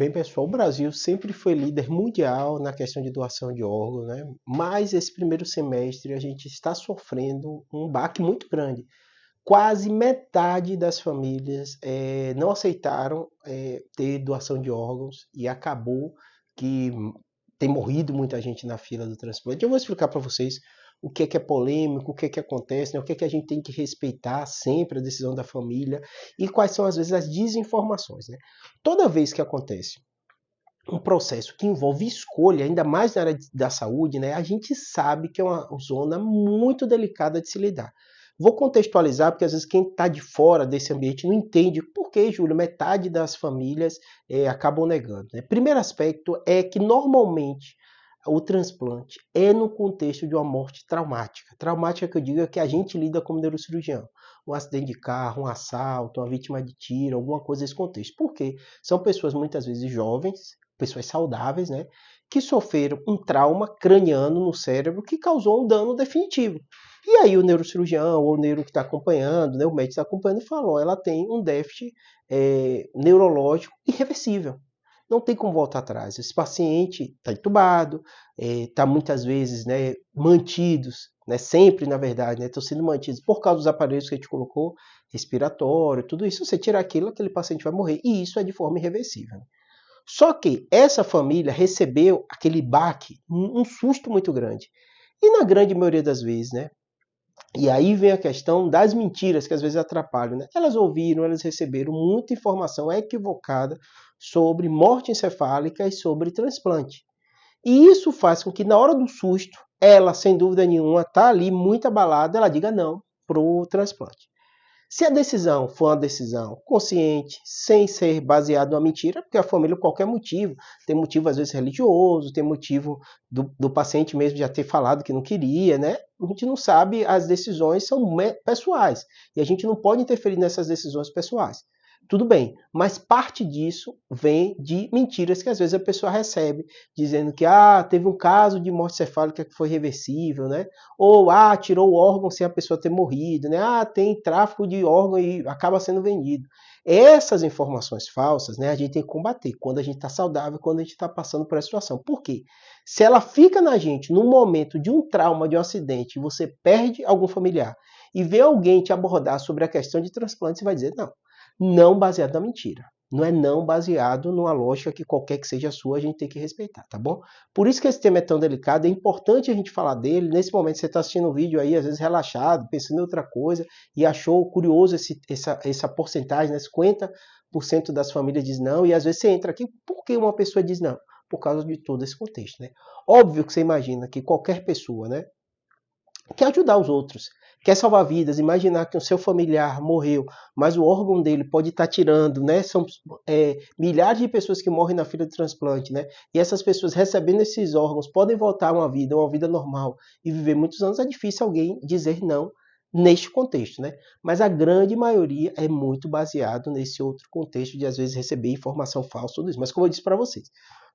Bem, pessoal, o Brasil sempre foi líder mundial na questão de doação de órgãos, né? Mas esse primeiro semestre a gente está sofrendo um baque muito grande. Quase metade das famílias não aceitaram ter doação de órgãos e acabou que tem morrido muita gente na fila do transplante. Eu vou explicar para vocês o que é polêmico, o que acontece, né? O que a gente tem que respeitar sempre a decisão da família e quais são, às vezes, as desinformações, né? Toda vez que acontece um processo que envolve escolha, ainda mais na área da saúde, né, a gente sabe que é uma zona muito delicada de se lidar. Vou contextualizar, porque às vezes quem está de fora desse ambiente não entende por que, Júlio, metade das famílias acabam negando. Né? Primeiro aspecto é que normalmente o transplante é no contexto de uma morte traumática. Traumática que eu digo é que a gente lida como neurocirurgião. Um acidente de carro, um assalto, uma vítima de tiro, alguma coisa nesse contexto. Por quê? São pessoas muitas vezes jovens, pessoas saudáveis, né, que sofreram um trauma craniano no cérebro que causou um dano definitivo. E aí o neurocirurgião ou o neuro que está acompanhando, né, o médico está acompanhando e falou, ela tem um déficit neurológico irreversível. Não tem como voltar atrás. Esse paciente está entubado, está muitas vezes, né, mantidos, né, sempre na verdade, estão sendo mantidos por causa dos aparelhos que a gente colocou, respiratório, tudo isso. Você tira aquilo, aquele paciente vai morrer. E isso é de forma irreversível. Só que essa família recebeu aquele baque, um susto muito grande. E na grande maioria das vezes, né? E aí vem a questão das mentiras que às vezes atrapalham, né? Elas ouviram, elas receberam muita informação equivocada sobre morte encefálica e sobre transplante. E isso faz com que na hora do susto, ela, sem dúvida nenhuma, está ali muito abalada, ela diga não para o transplante. Se a decisão for uma decisão consciente, sem ser baseada numa mentira, porque a família, por qualquer motivo, tem motivo às vezes religioso, tem motivo do paciente mesmo já ter falado que não queria, né? A gente não sabe, as decisões são pessoais e a gente não pode interferir nessas decisões pessoais. Tudo bem, mas parte disso vem de mentiras que às vezes a pessoa recebe, dizendo que teve um caso de morte cefálica que foi reversível, né? Ou tirou o órgão sem a pessoa ter morrido, né? Tem tráfico de órgão e acaba sendo vendido. Essas informações falsas, né, a gente tem que combater quando a gente está saudável, quando a gente está passando por essa situação. Por quê? Se ela fica na gente no momento de um trauma, de um acidente, e você perde algum familiar e vê alguém te abordar sobre a questão de transplante, você vai dizer não. Não baseado na mentira. Não é não baseado numa lógica que qualquer que seja a sua, a gente tem que respeitar, tá bom? Por isso que esse tema é tão delicado, é importante a gente falar dele. Nesse momento você está assistindo o vídeo aí, às vezes relaxado, pensando em outra coisa, e achou curioso essa porcentagem, né? 50% das famílias diz não, e às vezes você entra aqui, por que uma pessoa diz não? Por causa de todo esse contexto, né? Óbvio que você imagina que qualquer pessoa, né, quer ajudar os outros, quer salvar vidas, imaginar que o seu familiar morreu, mas o órgão dele pode estar tirando, né? São milhares de pessoas que morrem na fila de transplante, né? E essas pessoas recebendo esses órgãos podem voltar a uma vida normal e viver muitos anos. É difícil alguém dizer não neste contexto, né? Mas a grande maioria é muito baseado nesse outro contexto de às vezes receber informação falsa, tudo isso. Mas como eu disse para vocês,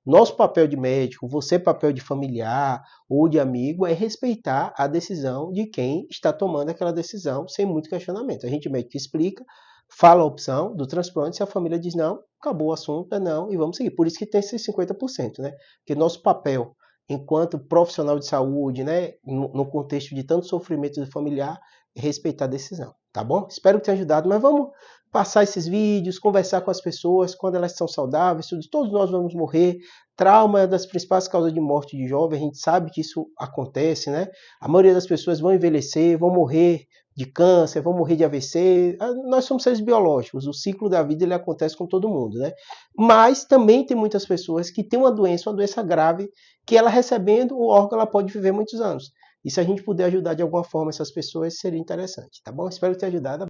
nosso papel de médico, você papel de familiar ou de amigo é respeitar a decisão de quem está tomando aquela decisão sem muito questionamento. A gente médico explica, fala a opção do transplante, se a família diz não, acabou o assunto, é não e vamos seguir. Por isso que tem esses 50%, né? Porque nosso papel enquanto profissional de saúde, né, no contexto de tanto sofrimento do familiar, é respeitar a decisão, tá bom? Espero que tenha ajudado, mas vamos passar esses vídeos, conversar com as pessoas quando elas estão saudáveis, todos nós vamos morrer. Trauma é uma das principais causas de morte de jovem, a gente sabe que isso acontece, né? A maioria das pessoas vão envelhecer, vão morrer de câncer, vão morrer de AVC. Nós somos seres biológicos, o ciclo da vida ele acontece com todo mundo, né? Mas também tem muitas pessoas que têm uma doença grave, que ela recebendo o órgão, ela pode viver muitos anos. E se a gente puder ajudar de alguma forma essas pessoas, seria interessante, tá bom? Espero ter ajudado.